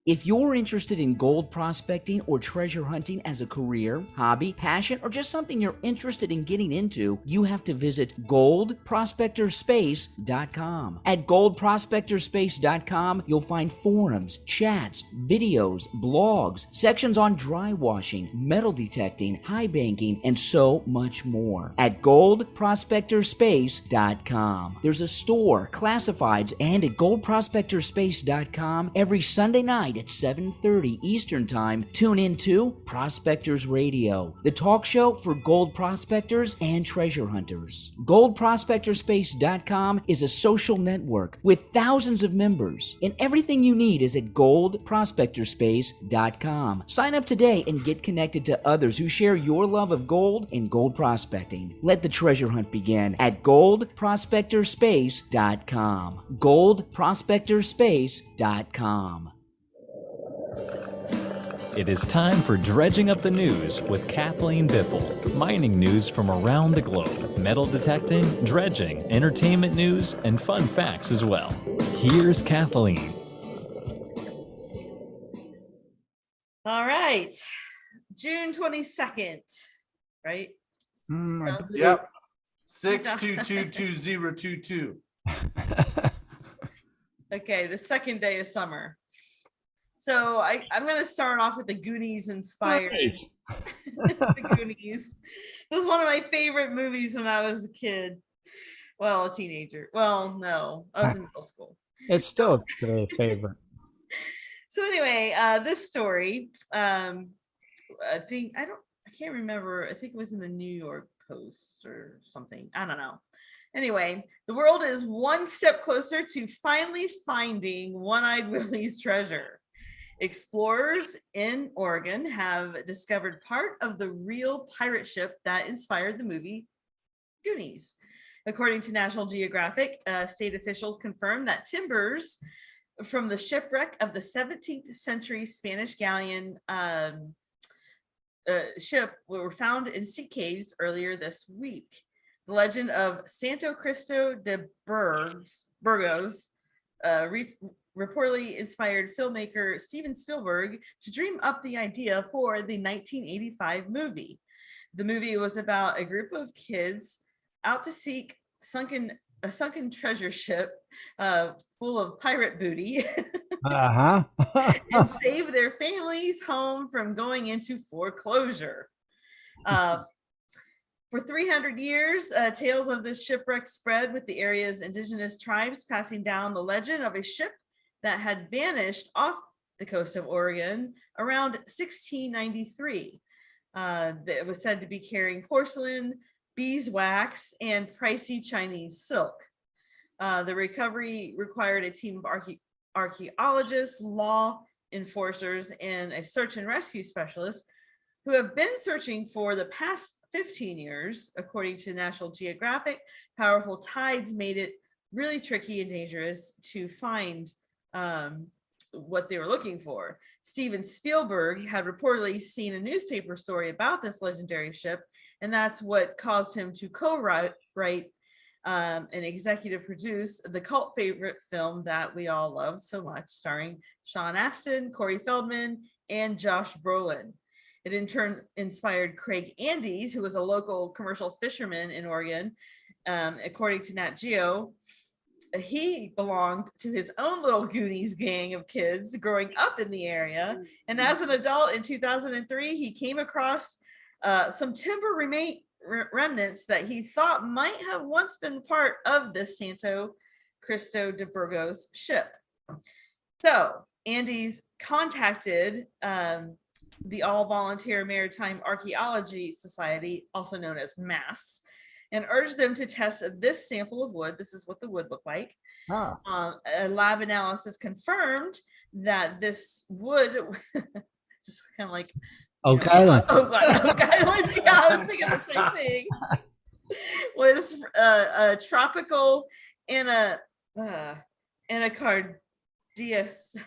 S7: If you're interested in gold prospecting or treasure hunting as a career, hobby, passion, or just something you're interested in getting into, you have to visit goldprospectorspace.com. At goldprospectorspace.com, you'll find forums, chats, videos, blogs, sections on dry washing, metal detecting, high banking, and so much more. At goldprospectorspace.com. There's a store, classifieds, and at goldprospectorspace.com every Sunday night at 7:30 Eastern Time. Tune in to Prospectors Radio, the talk show for gold prospectors and treasure hunters. Goldprospectorspace.com is a social network with thousands of members, and everything you need is at goldprospectorspace.com. Sign up today and get connected to others who share your love of gold and gold prospecting. Let the treasure hunt begin at goldprospectorspace.com. goldprospectorspace.com.
S3: It is time for Dredging Up the News with Kathleen Biffle. Mining news from around the globe, metal detecting, dredging, entertainment news, and fun facts as well. Here's Kathleen.
S5: All right. June 22nd, right?
S4: Yep. 6222022.
S5: Okay, the second day of summer. So I'm going to start off with the Goonies inspired.
S2: Nice.
S5: The Goonies. It was one of my favorite movies when I was a kid. Well, a teenager. Well, no, I was in middle school.
S2: It's still a favorite.
S5: So anyway, this story, I can't remember. I think it was in the New York Post or something. I don't know. Anyway, the world is one step closer to finally finding One-Eyed Willie's treasure. Explorers in Oregon have discovered part of the real pirate ship that inspired the movie Goonies. According to National Geographic, state officials confirmed that timbers from the shipwreck of the 17th century Spanish galleon ship were found in sea caves earlier this week. The legend of Santo Cristo de Burgos reportedly inspired filmmaker Steven Spielberg to dream up the idea for the 1985 movie. The movie was about a group of kids out to seek a sunken treasure ship full of pirate booty and save their family's home from going into foreclosure. For 300 years, tales of this shipwreck spread with the area's indigenous tribes, passing down the legend of a ship that had vanished off the coast of Oregon around 1693. It was said to be carrying porcelain, beeswax, and pricey Chinese silk. The recovery required a team of archaeologists, law enforcers, and a search and rescue specialist who have been searching for the past 15 years. According to National Geographic, powerful tides made it really tricky and dangerous to find what they were looking for. Steven Spielberg had reportedly seen a newspaper story about this legendary ship, and that's what caused him to co-write and executive produce the cult favorite film that we all love so much, starring Sean Astin, Corey Feldman, and Josh Brolin. It in turn inspired Craig Andes, who was a local commercial fisherman in Oregon. According to Nat Geo, he belonged to his own little Goonies gang of kids growing up in the area. And as an adult in 2003, he came across some timber remnants that he thought might have once been part of this Santo Cristo de Burgos ship. So Andes contacted the All-Volunteer Maritime Archaeology Society, also known as MASS, and urged them to test this sample of wood. This is what the wood looked like. A lab analysis confirmed that this wood, just kind of like
S2: Oak Island.
S5: Oak Island. Yeah, I was thinking the same thing. Was a tropical anacardias.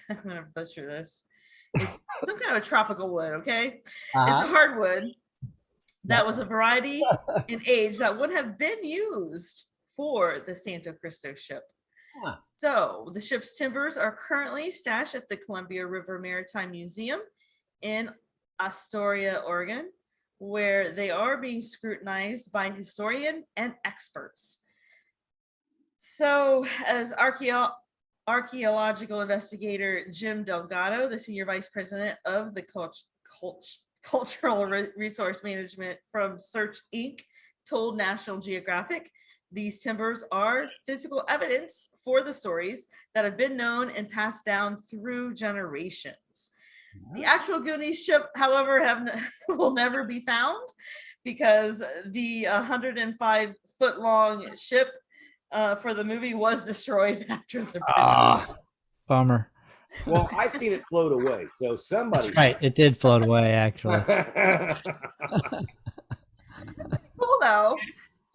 S5: I'm gonna butcher this. It's some kind of a tropical wood. Okay, it's a hardwood that was a variety in age that would have been used for the Santo Cristo ship.
S2: Huh.
S5: So the ship's timbers are currently stashed at the Columbia River Maritime Museum in Astoria, Oregon, where they are being scrutinized by historians and experts. So, as archaeological investigator Jim Delgado, the senior vice president of the Cultural Resource Management from Search Inc., told National Geographic, these timbers are physical evidence for the stories that have been known and passed down through generations. The actual Goonies ship, however, will never be found because the 105-foot long ship for the movie was destroyed after the premiere.
S2: Bummer.
S1: Well, I seen it float away, so somebody.
S2: Right, it did float away, actually.
S5: Cool though.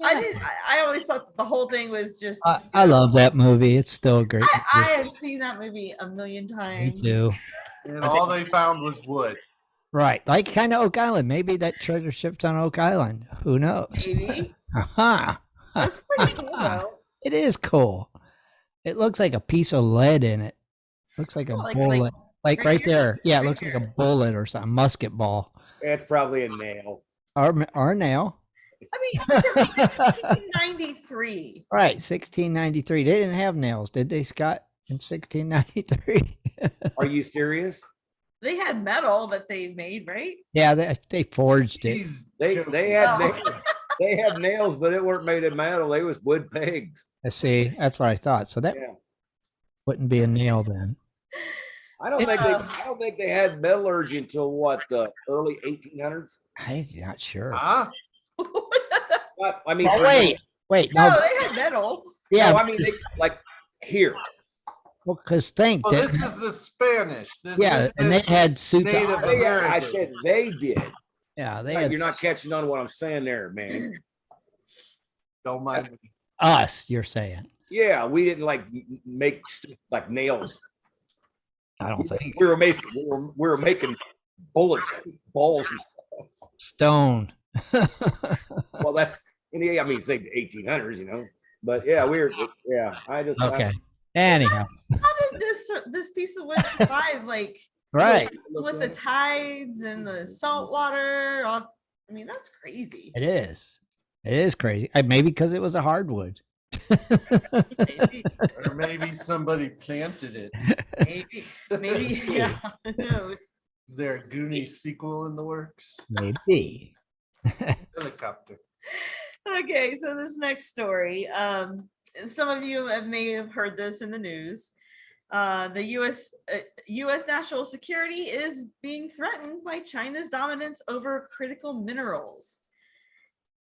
S5: I always thought that the whole thing was just.
S2: I love that movie. It's still a great
S5: I
S2: movie.
S5: have seen that movie a million
S2: Me
S5: times.
S2: too.
S4: And all they found was wood.
S2: Right, like kind of Oak Island. Maybe that treasure ship's on Oak Island. Who knows?
S5: Maybe.
S2: Aha.
S5: That's pretty cool though.
S2: It is cool. It looks like a piece of lead in it. Looks like a
S5: Oh, like-
S2: bullet. Like
S5: right
S2: right
S5: here?
S2: there. Yeah, it
S5: Right
S2: looks like a
S5: here.
S2: bullet or something. Musket ball.
S1: It's probably a nail.
S2: Or nail.
S5: I mean, it's 1693.
S2: Right, 1693. They didn't have nails, did they, Scott? In 1693.
S1: Are you serious?
S5: They had metal that they made, right?
S2: Yeah, they forged it.
S4: He's
S1: They
S4: joking.
S1: had
S5: Oh.
S1: nails. They had nails, but it weren't made of metal. They was wood pegs.
S2: I see. That's what I thought. So that
S1: Yeah.
S2: wouldn't be a nail then.
S1: I don't think they had metallurgy until what, the early 1800s.
S2: I'm not sure.
S4: Huh?
S1: But, I mean,
S2: Oh, wait.
S5: No,
S2: No,
S5: they had metal.
S2: yeah,
S1: no, I mean, they, like here.
S2: because think
S4: Well,
S2: that,
S4: this is the Spanish. This
S2: yeah,
S4: is
S2: and they had suits
S4: Native
S2: on.
S1: I said they did.
S2: Yeah, they
S1: Yeah,
S2: had
S1: you're not catching on what I'm saying there, man.
S4: Don't mind me.
S2: us, you're saying.
S1: Yeah, we didn't like make stuff like nails.
S2: I don't think
S1: We were making bullets, balls. And stuff.
S2: stone.
S1: Well, that's I mean, say the 1800s, you know. But yeah, I just
S2: Okay. Anyhow,
S5: How did this piece of wood survive? Like
S2: right.
S5: with the tides and the salt water. I mean, that's crazy.
S2: It is. It is crazy. Maybe because it was a hardwood.
S5: Maybe,
S4: Or maybe somebody planted it.
S5: maybe, yeah. Who knows?
S4: Is there a Goonies sequel in the works?
S2: Maybe.
S4: Helicopter.
S5: Okay, so this next story. Some of you may have heard this in the news. The U.S. national security is being threatened by China's dominance over critical minerals.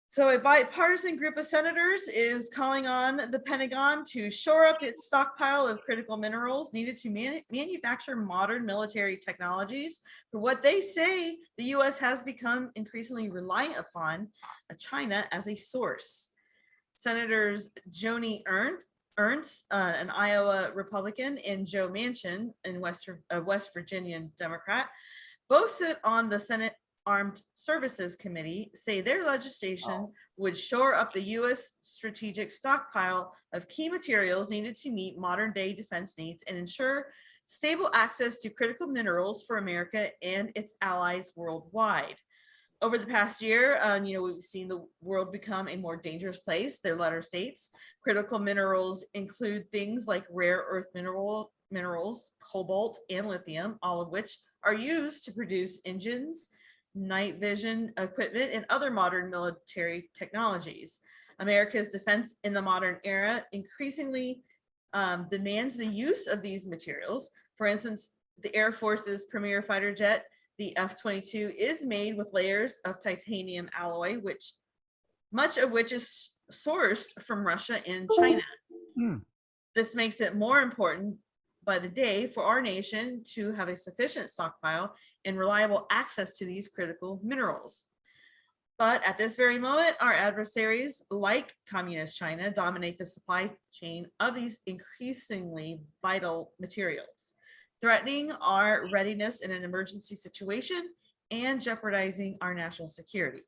S5: So a bipartisan group of senators is calling on the Pentagon to shore up its stockpile of critical minerals needed to manufacture modern military technologies for what they say the U.S. has become increasingly reliant upon China as a source. Senators Joni Ernst, an Iowa Republican, and Joe Manchin, a West Virginia Democrat, both sit on the Senate Armed Services Committee, say their legislation would shore up the U.S. strategic stockpile of key materials needed to meet modern day defense needs and ensure stable access to critical minerals for America and its allies worldwide. Over the past year, we've seen the world become a more dangerous place. Their letter states critical minerals include things like rare earth minerals, cobalt, and lithium, all of which are used to produce engines, night vision equipment, and other modern military technologies. America's defense in the modern era increasingly demands the use of these materials. For instance, the Air Force's premier fighter jet, the F-22, is made with layers of titanium alloy, much of which is sourced from Russia and China. This makes it more important by the day for our nation to have a sufficient stockpile and reliable access to these critical minerals. But at this very moment, our adversaries, like Communist China, dominate the supply chain of these increasingly vital materials, threatening our readiness in an emergency situation and jeopardizing our national security.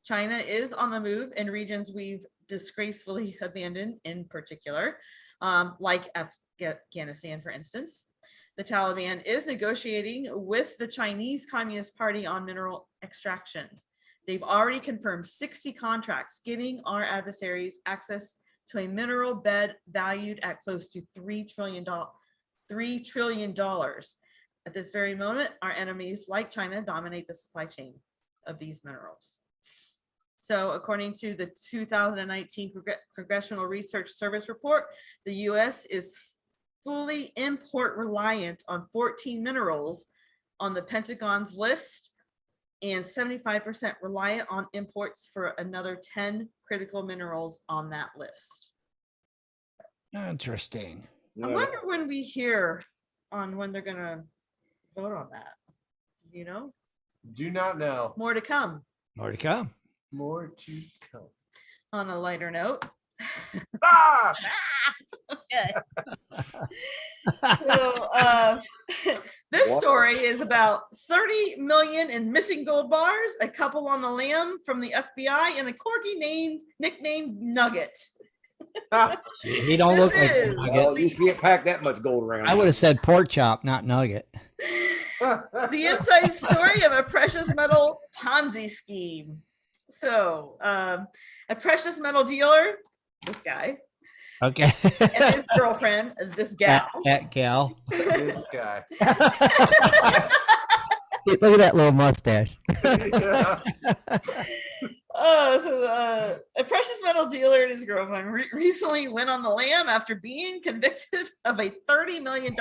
S5: China is on the move in regions we've disgracefully abandoned, in particular, like Afghanistan, for instance. The Taliban is negotiating with the Chinese Communist Party on mineral extraction. They've already confirmed 60 contracts, giving our adversaries access to a mineral bed valued at close to $3 trillion. At this very moment, our enemies, like China, dominate the supply chain of these minerals. So according to the 2019 Congressional Research Service report, the US is fully import reliant on 14 minerals on the Pentagon's list and 75% reliant on imports for another 10 critical minerals on that list.
S2: Interesting.
S5: I wonder when we hear on when they're gonna vote on that. You know?
S4: Do not know.
S5: More to come.
S2: More to come.
S4: More to come.
S5: On a lighter note.
S4: Ah!
S5: Okay. So this story is about 30 million in missing gold bars, a couple on the lam from the FBI, and a corgi nicknamed Nugget.
S2: He don't look like a
S5: This
S2: nugget.
S1: Well, you can't pack that much gold around.
S2: I would have said pork chop, not nugget.
S5: The inside story of a precious metal Ponzi scheme. So a precious metal dealer, this guy,
S2: Okay.
S5: and his girlfriend, this gal.
S2: That gal.
S4: This guy.
S2: Look at that little mustache.
S5: A precious metal dealer and his girlfriend recently went on the lam after being convicted of a $30 million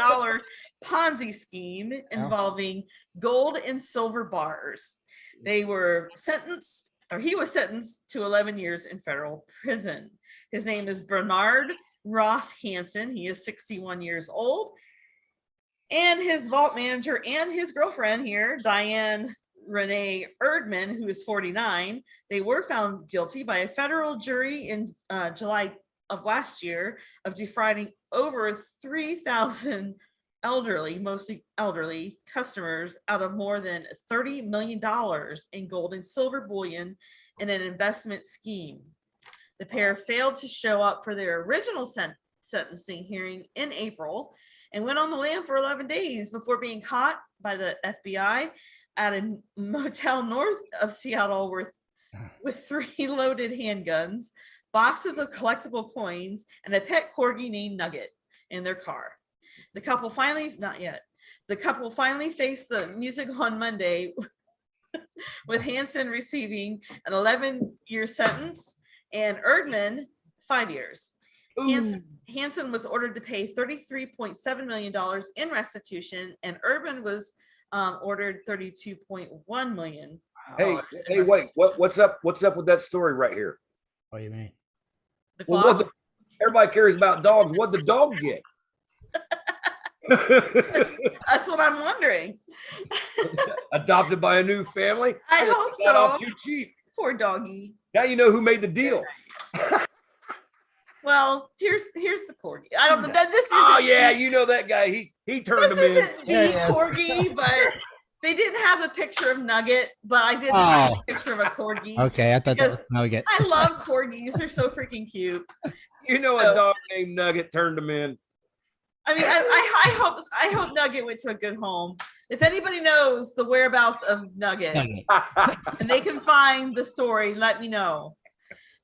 S5: Ponzi scheme involving gold and silver bars. They were sentenced, or he was sentenced to 11 years in federal prison. His name is Bernard Ross Hansen. He is 61 years old. And his vault manager and his girlfriend here, Diane Renee Erdman, who is 49, they were found guilty by a federal jury in July of last year of defrauding over 3,000 elderly, mostly elderly customers out of more than $30 million in gold and silver bullion in an investment scheme. The pair failed to show up for their original sentencing hearing in April and went on the lam for 11 days before being caught by the FBI at a motel north of Seattle with 3 loaded handguns, boxes of collectible coins, and a pet corgi named Nugget in their car. The couple finally, not yet, the couple finally faced the music on Monday with Hansen receiving an 11-year sentence and Erdman 5 years. Hansen was ordered to pay $33.7 million in restitution, and Erdman was ordered $32.1 million.
S1: Hey, wait, what's up with that story right here?
S2: What do you mean?
S5: The
S1: Well,
S5: clock?
S1: everybody cares about dogs. What'd the dog get?
S5: That's what I'm wondering.
S1: Adopted by a new family?
S5: I hope
S1: Got
S5: so.
S1: off too cheap.
S5: Poor doggy.
S1: Now you know who made the deal.
S5: Well, here's the corgi. I don't know. This isn't.
S1: Oh yeah, you know that guy. He turned
S5: This
S1: him in.
S5: isn't the corgi, but they didn't have a picture of Nugget, but I did have a picture of a corgi.
S2: Okay, I thought that
S5: Because
S2: was nugget.
S5: I love corgis. They're so freaking cute.
S1: You know a dog named Nugget turned him in.
S5: I mean, I hope Nugget went to a good home. If anybody knows the whereabouts of Nugget and they can find the story, let me know.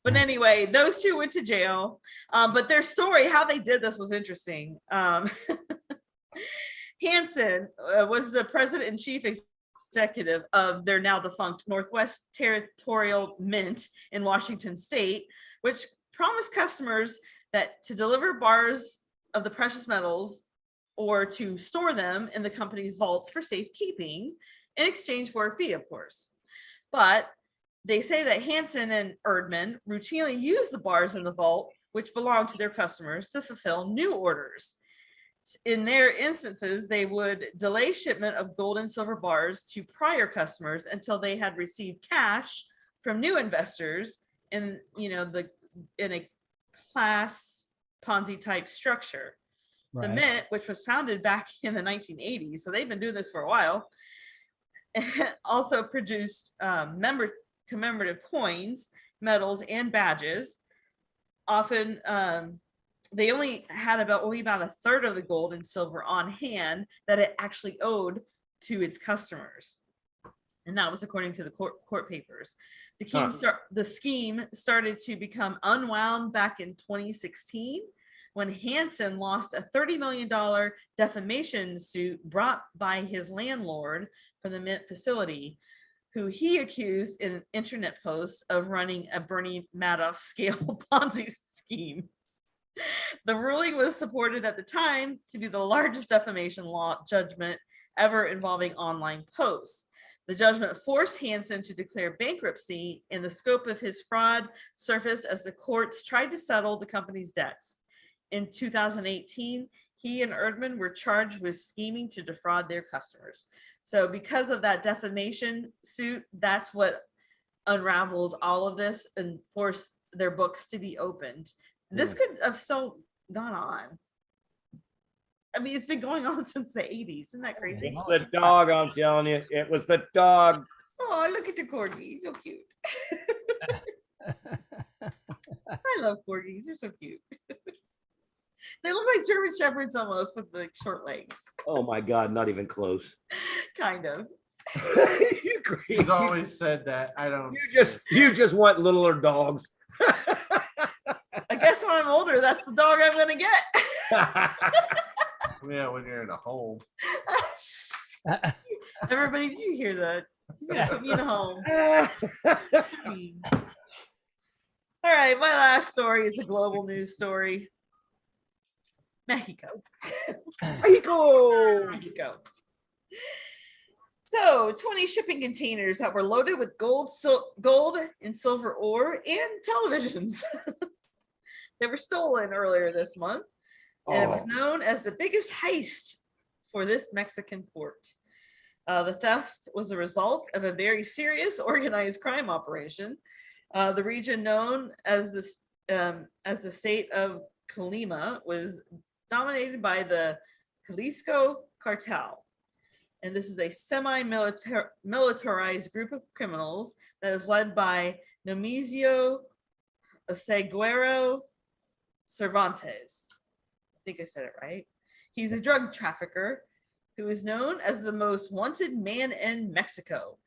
S5: But anyway, those two went to jail. But their story, how they did this was interesting. Hansen was the president and chief executive of their now defunct Northwest Territorial Mint in Washington State, which promised customers that to deliver bars of the precious metals or to store them in the company's vaults for safekeeping in exchange for a fee, of course. But they say that Hansen and Erdman routinely use the bars in the vault, which belong to their customers, to fulfill new orders. In their instances, they would delay shipment of gold and silver bars to prior customers until they had received cash from new investors in, in a class Ponzi type structure.
S2: Right.
S5: The Mint, which was founded back in the 1980s, so they've been doing this for a while, also produced commemorative coins, medals, and badges. Often, they only had about a third of the gold and silver on hand that it actually owed to its customers. And that was according to the court papers. The scheme started to become unwound back in 2016 when Hansen lost a $30 million defamation suit brought by his landlord from the Mint facility, who he accused in an internet post of running a Bernie Madoff scale Ponzi scheme. The ruling was supported at the time to be the largest defamation law judgment ever involving online posts. The judgment forced Hansen to declare bankruptcy, and the scope of his fraud surfaced as the courts tried to settle the company's debts. In 2018, he and Erdman were charged with scheming to defraud their customers. So because of that defamation suit, that's what unraveled all of this and forced their books to be opened. This could have still gone on. I mean, it's been going on since the 80s. Isn't that crazy?
S1: It's the dog, I'm telling you. It was the dog.
S5: Oh, look at the corgi. He's so cute. I love corgis. They're so cute. They look like German Shepherds almost with like short legs.
S1: Oh my God, not even close.
S5: Kind of.
S4: He's always said that. I don't.
S1: You just want littler dogs.
S5: I guess when I'm older, that's the dog I'm gonna get.
S4: Yeah, when you're in a home.
S5: Everybody, did you hear that? He's gonna put me in a home. All right, my last story is a global news story. Mexico. Mexico. So 20 shipping containers that were loaded with gold and silver ore and televisions. They were stolen earlier this month. And it was known as the biggest heist for this Mexican port. The theft was a result of a very serious organized crime operation. The region known as the state of Colima was dominated by the Jalisco cartel. And this is a semi-militarized group of criminals that is led by Nemesio Seguero Cervantes. I think I said it right. He's a drug trafficker who is known as the most wanted man in Mexico,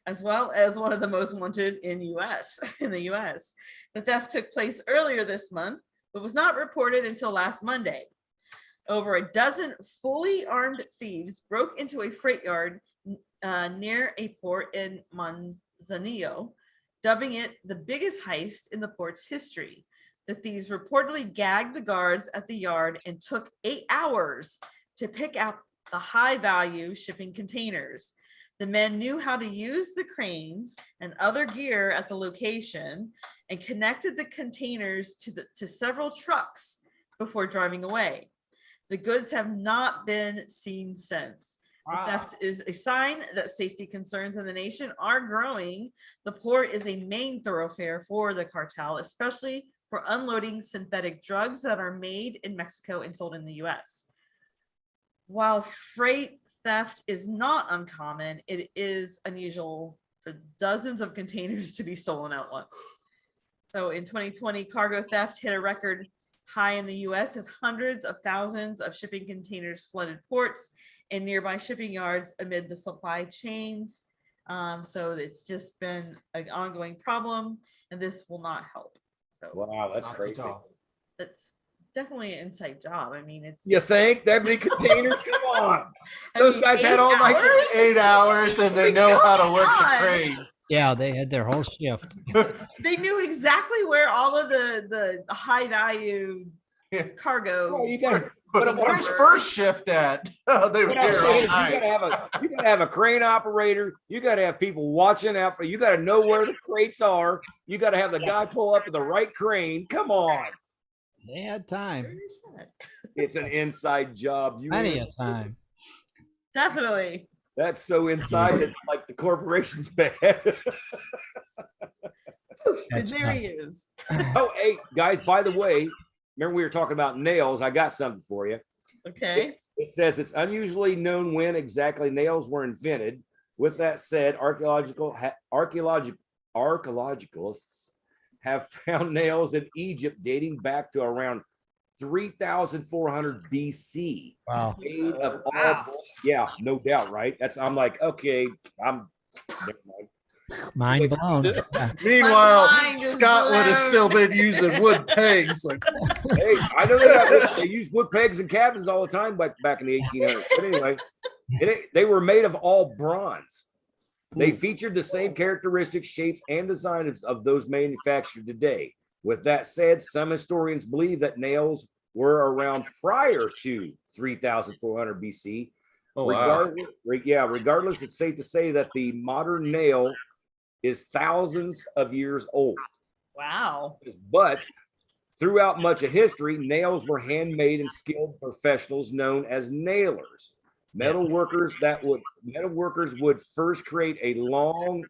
S5: as well as one of the most wanted in the US. The theft took place earlier this month, but was not reported until last Monday. Over a dozen fully armed thieves broke into a freight yard near a port in Manzanillo, dubbing it the biggest heist in the port's history. The thieves reportedly gagged the guards at the yard and took 8 hours to pick out the high-value shipping containers. The men knew how to use the cranes and other gear at the location and connected the containers to several trucks before driving away. The goods have not been seen since. The theft is a sign that safety concerns in the nation are growing. The port is a main thoroughfare for the cartel, especially for unloading synthetic drugs that are made in Mexico and sold in the US. While freight theft is not uncommon, it is unusual for dozens of containers to be stolen at once. So in 2020, cargo theft hit a record high in the US as hundreds of thousands of shipping containers flooded ports and nearby shipping yards amid the supply chains. So it's just been an ongoing problem, and this will not help. So
S1: wow, that's crazy.
S5: That's definitely an inside job. I mean, it's.
S1: You think that many containers? Come on, those guys had all
S4: my 8 hours, and they know how to work the crane.
S2: Yeah, they had their whole shift.
S5: They knew exactly where all of the high value cargo.
S1: Oh, you got.
S4: But where's first shift at? They were here all night.
S1: You gotta have a crane operator. You gotta have people watching out for. You gotta know where the crates are. You gotta have the guy pull up with the right crane. Come on.
S2: They had time.
S1: It's an inside job.
S2: Plenty of time.
S5: Definitely.
S1: That's so inside that like the corporation's bad.
S5: And there he is.
S1: Oh, hey guys! By the way, remember we were talking about nails? I got something for you.
S5: Okay.
S1: It says it's unusually known when exactly nails were invented. With that said, archaeological archaeologists have found nails in Egypt dating back to around 3,400 BC.
S2: Wow.
S1: Made of all,
S5: Wow.
S1: yeah, no doubt, right? I'm like, okay, never mind.
S2: Mind blown. Yeah.
S4: Meanwhile,
S5: My mind is
S4: Scott would have still been using wood pegs. Like,
S1: Hey, I know they use wood pegs and cabins all the time back in the 1800s. But anyway, they were made of all bronze. They featured the same characteristics, shapes, and designs of those manufactured today. With that said, some historians believe that nails were around prior to 3,400 BC.
S4: oh wow.
S1: Regardless, it's safe to say that the modern nail is thousands of years old.
S5: Wow.
S1: But throughout much of history, nails were handmade and skilled professionals known as nailers. Metal workers would first create a long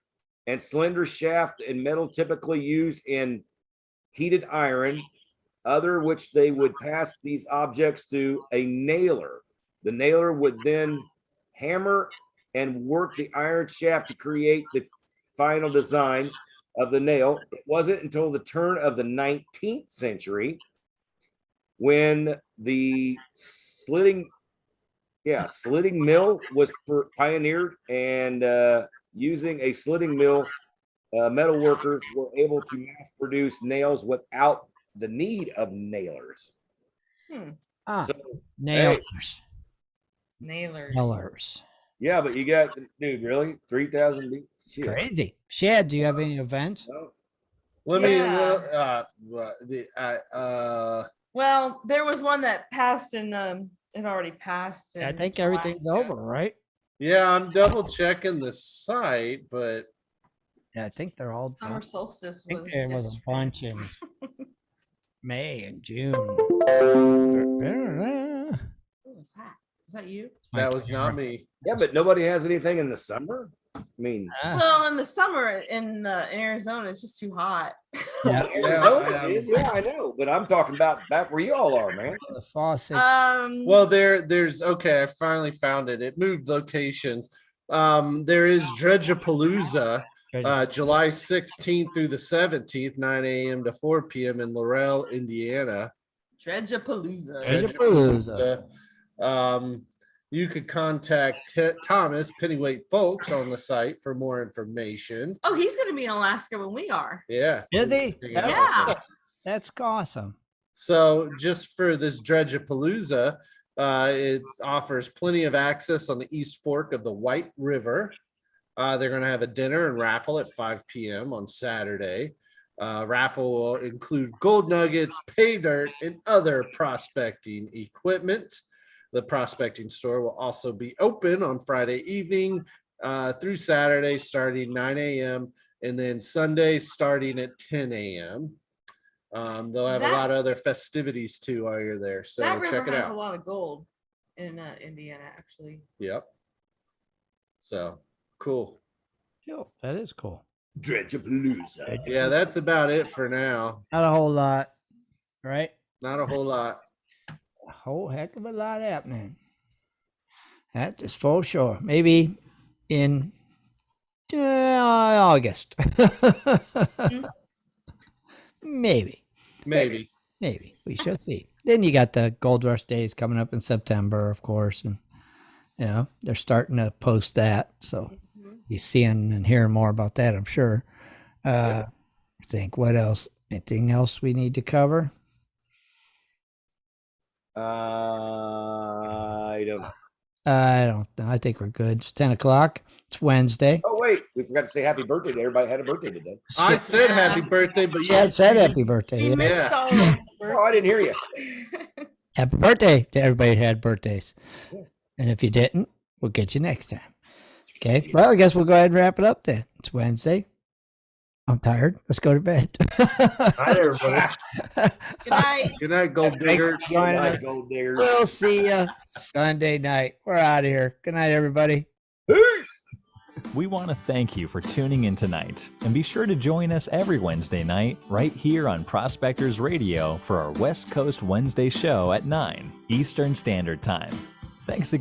S1: and slender shaft in metal typically used in heated iron, other which they would pass these objects to a nailer. The nailer would then hammer and work the iron shaft to create the final design of the nail. It wasn't until the turn of the 19th century when the slitting mill was pioneered, and using a slitting mill, metal workers were able to mass produce nails without the need of nailers. So,
S2: Nailers.
S5: Nailers.
S2: Nailers.
S1: yeah, but you got, dude, really? 3,000? Shit.
S2: Crazy. Shad, do you have any events?
S1: No.
S4: Let me.
S5: Well, there was one that passed and it already passed.
S2: I
S5: in
S2: think everything's
S5: Alaska.
S2: over, right?
S4: Yeah, I'm double checking the site, but
S2: Yeah, I think they're all done.
S5: Summer solstice
S2: I think
S5: was.
S2: there was a
S5: yesterday.
S2: bunch in May and June.
S5: Who was that? Was that you?
S4: that was not me.
S1: Yeah, but nobody has anything in the summer? I mean,
S5: Well, in the summer in Arizona, it's just too hot.
S2: Yeah.
S1: Arizona is, yeah, I know, but I'm talking about back where y'all are, man.
S2: The faucet.
S4: Well, there's okay. I finally found it. It moved locations. There is Dredgepalooza, July 16th through the 17th, 9 a.m. to 4 p.m. in Laurel, Indiana.
S5: Dredgepalooza.
S2: Dredgepalooza.
S4: You could contact Thomas Pennyweight Folks on the site for more information.
S5: Oh, he's going to be in Alaska when we are.
S4: Yeah.
S2: Is he?
S5: Yeah.
S2: That's awesome.
S4: So just for this Dredgepalooza, it offers plenty of access on the East Fork of the White River. They're going to have a dinner and raffle at 5 p.m. on Saturday. Raffle will include gold nuggets, pay dirt, and other prospecting equipment. The prospecting store will also be open on Friday evening through Saturday starting 9 a.m. and then Sunday starting at 10 a.m. They'll have a lot of other festivities too while you're there. So
S5: That river
S4: check it
S5: has
S4: out.
S5: a lot of gold in Indiana, actually.
S4: Yep. So cool.
S2: Cool. That is cool.
S1: Dredgepalooza.
S4: Yeah, that's about it for now.
S2: Not a whole lot, right?
S4: Not a whole lot.
S2: A whole heck of a lot happening. That is for sure. Maybe in August. Maybe. We shall see. Then you got the Gold Rush days coming up in September, of course, and they're starting to post that, so you're seeing and hearing more about that, I'm sure. I think what else? Anything else we need to cover?
S1: I don't know.
S2: I don't know. I think we're good. It's 10 o'clock. It's Wednesday.
S1: Oh, wait, we forgot to say happy birthday to everybody. Had a birthday today.
S4: I said happy birthday, but
S2: Chad said happy birthday.
S5: We
S2: Yeah.
S5: missed
S4: Yeah.
S5: Solomon's
S1: Oh, I didn't hear you.
S2: Happy birthday to everybody who had birthdays.
S1: Yeah.
S2: And if you didn't, we'll get you next time. Okay. Well, I guess we'll go ahead and wrap it up then. It's Wednesday. I'm tired. Let's go to bed.
S4: Hi, everybody.
S5: Good night.
S4: Good night, gold diggers.
S2: Thanks for joining us.
S1: Nice gold diggers.
S2: We'll see you Sunday night. We're out of here. Good night, everybody.
S3: We want to thank you for tuning in tonight, and be sure to join us every Wednesday night right here on Prospectors Radio for our West Coast Wednesday show at 9 Eastern Standard Time. Thanks again.